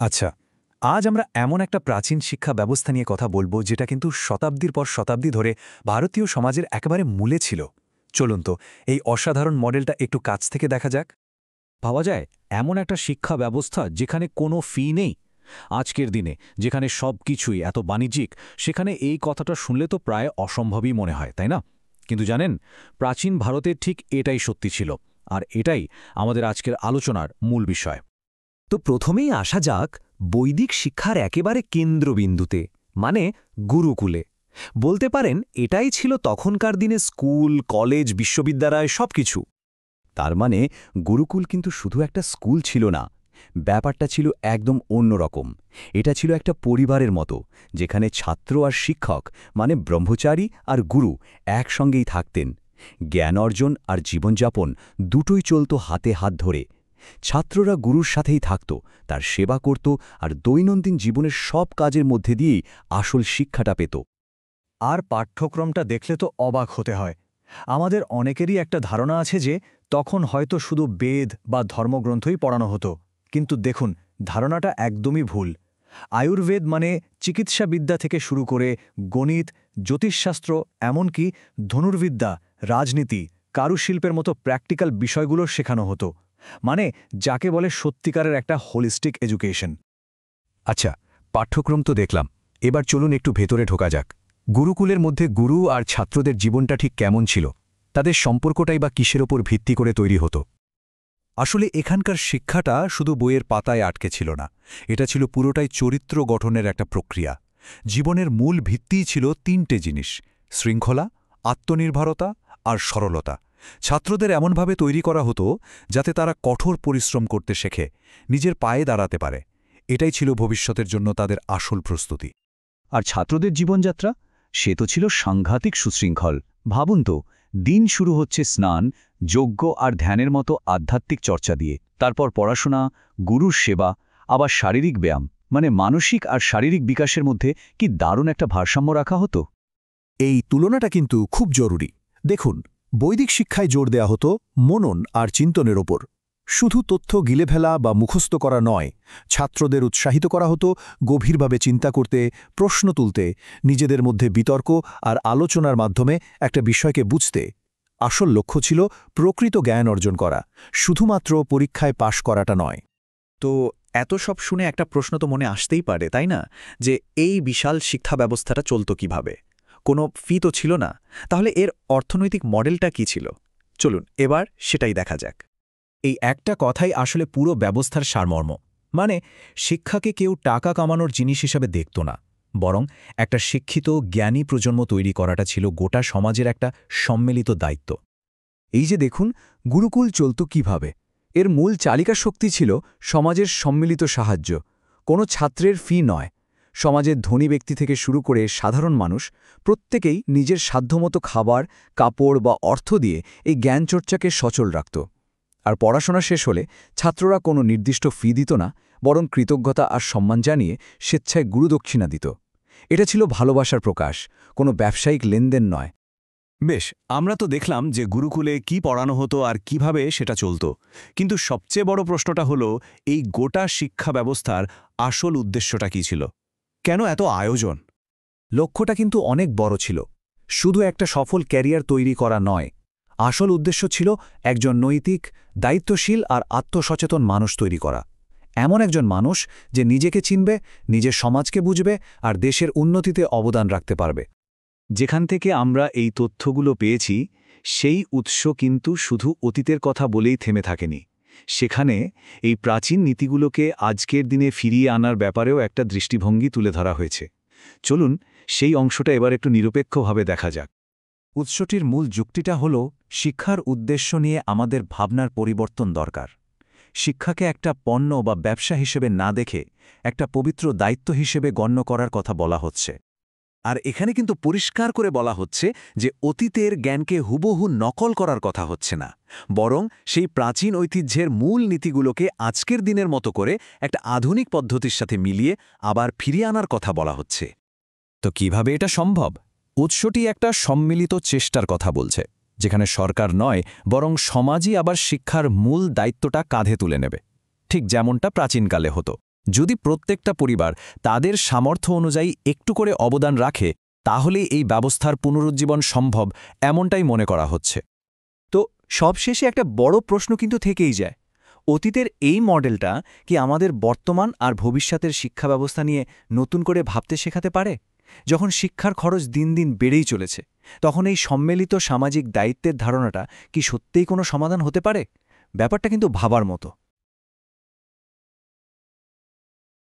আচ্ছা, আজ আমরা এমন একটা প্রাচীন শিক্ষা ব্যবস্থা নিয়ে কথা বলবো যেটা কিন্তু শতাব্দীর পর শতাব্দী ধরে ভারতীয় সমাজের একেবারে মূলে ছিল। চলুন তো এই অসাধারণ মডেলটা একটু কাছ থেকে দেখা যাক। পাওয়া যায় এমন একটা শিক্ষা ব্যবস্থা যেখানে কোনো ফি নেই। আজকের দিনে যেখানে সব কিছুই এত বাণিজ্যিক, সেখানে এই কথাটা শুনলে তো প্রায় অসম্ভবই মনে হয়, তাই না? কিন্তু জানেন, প্রাচীন ভারতের ঠিক এটাই সত্যি ছিল। আর এটাই আমাদের আজকের আলোচনার মূল বিষয়। তো প্রথমেই আসা যাক বৈদিক শিক্ষার একেবারে কেন্দ্রবিন্দুতে, মানে গুরুকুলে। বলতে পারেন এটাই ছিল তখনকার দিনে স্কুল, কলেজ, বিশ্ববিদ্যালয় সবকিছু। তার মানে গুরুকুল কিন্তু শুধু একটা স্কুল ছিল না, ব্যাপারটা ছিল একদম অন্যরকম। এটা ছিল একটা পরিবারের মতো, যেখানে ছাত্র আর শিক্ষক মানে ব্রহ্মচারী আর গুরু একসঙ্গেই থাকতেন। জ্ঞান অর্জন আর জীবনযাপন দুটোই চলত হাতে হাত ধরে। ছাত্ররা গুরুর সাথেই থাকত, তার সেবা করত আর দৈনন্দিন জীবনের সব কাজের মধ্যে দিয়েই আসল শিক্ষাটা পেত। আর পাঠ্যক্রমটা দেখলে তো অবাক হতে হয়। আমাদের অনেকেরই একটা ধারণা আছে যে তখন হয়তো শুধু বেদ বা ধর্মগ্রন্থই পড়ানো হতো, কিন্তু দেখুন, ধারণাটা একদমই ভুল। আয়ুর্বেদ মানে চিকিৎসাবিদ্যা থেকে শুরু করে গণিত, জ্যোতিষশাস্ত্র, এমনকি ধনুর্বিদ্যা, রাজনীতি, কারুশিল্পের মতো প্র্যাকটিক্যাল বিষয়গুলো শেখানো হতো। মানে যাকে বলে সত্যিকারের একটা হোলিস্টিক এডুকেশন। আচ্ছা, পাঠ্যক্রম তো দেখলাম, এবার চলুন একটু ভেতরে ঢোকা যাক। গুরুকুলের মধ্যে গুরু আর ছাত্রদের জীবনটা ঠিক কেমন ছিল? তাদের সম্পর্কটাই বা কিসের ওপর ভিত্তি করে তৈরি হতো? আসলে এখানকার শিক্ষাটা শুধু বইয়ের পাতায় আটকে ছিল না, এটা ছিল পুরোটাই চরিত্র গঠনের একটা প্রক্রিয়া। জীবনের মূল ভিত্তিই ছিল তিনটে জিনিস: শৃঙ্খলা, আত্মনির্ভরতা আর সরলতা। ছাত্রদের এমনভাবে তৈরি করা হতো যাতে তারা কঠোর পরিশ্রম করতে শেখে, নিজের পায়ে দাঁড়াতে পারে। এটাই ছিল ভবিষ্যতের জন্য তাদের আসল প্রস্তুতি। আর ছাত্রদের জীবনযাত্রা, সে তো ছিল সাংঘাতিক সুশৃঙ্খল। ভাবুন তো, দিন শুরু হচ্ছে স্নান, যজ্ঞ আর ধ্যানের মতো আধ্যাত্মিক চর্চা দিয়ে, তারপর পড়াশোনা, গুরুর সেবা, আবার শারীরিক ব্যায়াম, মানে মানসিক আর শারীরিক বিকাশের মধ্যে কি দারুণ একটা ভারসাম্য রাখা হতো। এই তুলনাটা কিন্তু খুব জরুরি। দেখুন, বৈদিক শিক্ষায় জোর দেয়া হতো মনন আর চিন্তনের ওপর। শুধু তথ্য গিলে ফেলা বা মুখস্থ করা নয়, ছাত্রদের উৎসাহিত করা হতো গভীরভাবে চিন্তা করতে, প্রশ্ন তুলতে, নিজেদের মধ্যে বিতর্ক আর আলোচনার মাধ্যমে একটা বিষয়কে বুঝতে। আসল লক্ষ্য ছিল প্রকৃত জ্ঞান অর্জন করা, শুধুমাত্র পরীক্ষায় পাশ করাটা নয়। তো এত সব শুনে একটা প্রশ্ন তো মনে আসতেই পারে, তাই না? যে এই বিশাল শিক্ষা ব্যবস্থাটা চলত কিভাবে? কোনো ফি তো ছিল না। তাহলে এর অর্থনৈতিক মডেলটা কি ছিল? চলুন এবার সেটাই দেখা যাক। এই একটা কথাই আসলে পুরো ব্যবস্থার সারমর্ম। মানে শিক্ষাকে কেউ টাকা কামানোর জিনিস হিসাবে দেখত না, বরং একটা শিক্ষিত জ্ঞানী প্রজন্ম তৈরি করাটা ছিল গোটা সমাজের একটা সম্মিলিত দায়িত্ব। এই যে দেখুন, গুরুকুল চলত কিভাবে। এর মূল চালিকা শক্তি ছিল সমাজের সম্মিলিত সাহায্য। কোনো ছাত্রের ফি নয়। সমাজের ধনী ব্যক্তি থেকে শুরু করে সাধারণ মানুষ প্রত্যেকেই নিজের সাধ্যমতো খাবার, কাপড় বা অর্থ দিয়ে এই জ্ঞানচর্চাকে সচল রাখত। আর পড়াশোনা শেষ হলে ছাত্ররা কোনো নির্দিষ্ট ফি দিত না, বরং কৃতজ্ঞতা আর সম্মান জানিয়ে স্বেচ্ছায় গুরুদক্ষিণা দিত। এটা ছিল ভালোবাসার প্রকাশ, কোনো ব্যবসায়িক লেনদেন নয়। বেশ, আমরা তো দেখলাম যে গুরুকুলে কি পড়ানো হতো আর কিভাবে সেটা চলত। কিন্তু সবচেয়ে বড় প্রশ্নটা হলো, এই গোটা শিক্ষা ব্যবস্থার আসল উদ্দেশ্যটা কী ছিল? কেন এত আয়োজন? লক্ষ্যটা কিন্তু অনেক বড় ছিল। শুধু একটা সফল ক্যারিয়ার তৈরি করা নয়, আসল উদ্দেশ্য ছিল একজন নৈতিক, দায়িত্বশীল আর আত্মসচেতন মানুষ তৈরি করা। এমন একজন মানুষ যে নিজেকে চিনবে, নিজের সমাজকে বুঝবে আর দেশের উন্নতিতে অবদান রাখতে পারবে। যেখান থেকে আমরা এই তথ্যগুলো পেয়েছি, সেই উৎস কিন্তু শুধু অতীতের কথা বলেই থেমে থাকেনি। সেখানে এই প্রাচীন নীতিগুলোকে আজকের দিনে ফিরিয়ে আনার ব্যাপারেও একটা দৃষ্টিভঙ্গি তুলে ধরা হয়েছে। চলুন সেই অংশটা এবার একটু নিরপেক্ষভাবে দেখা যাক। উৎসটির মূল যুক্তিটা হল, শিক্ষার উদ্দেশ্য নিয়ে আমাদের ভাবনার পরিবর্তন দরকার। শিক্ষাকে একটা পণ্য বা ব্যবসা হিসেবে না দেখে একটা পবিত্র দায়িত্ব হিসেবে গণ্য করার কথা বলা হচ্ছে। আর এখানে কিন্তু পরিষ্কার করে বলা হচ্ছে যে অতীতের জ্ঞানকে হুবহু নকল করার কথা হচ্ছে না, বরং সেই প্রাচীন ঐতিহ্যের মূল নীতিগুলোকে আজকের দিনের মতো করে একটা আধুনিক পদ্ধতির সাথে মিলিয়ে আবার ফিরিয়ে আনার কথা বলা হচ্ছে। তো কিভাবে এটা সম্ভব? উৎসটি একটা সম্মিলিত চেষ্টার কথা বলছে, যেখানে সরকার নয় বরং সমাজই আবার শিক্ষার মূল দায়িত্বটা কাঁধে তুলে নেবে, ঠিক যেমনটা প্রাচীনকালে হতো। যদি প্রত্যেকটা পরিবার তাদের সামর্থ্য অনুযায়ী একটু করে অবদান রাখে তাহলে এই ব্যবস্থার পুনরুজ্জীবন সম্ভব এমনটাই মনে করা হচ্ছে। তো সবশেষে একটা বড় প্রশ্ন কিন্তু থেকেই যায়, অতীতের এই মডেলটা কি আমাদের বর্তমান আর ভবিষ্যতের শিক্ষা ব্যবস্থা নিয়ে নতুন করে ভাবতে শেখাতে পারে? যখন শিক্ষার খরচ দিন দিন বেড়েই চলেছে, তখন এই সম্মিলিত সামাজিক দায়িত্বের ধারণাটা কি সত্যিই কোনো সমাধান হতে পারে? ব্যাপারটা কিন্তু ভাবার মতো।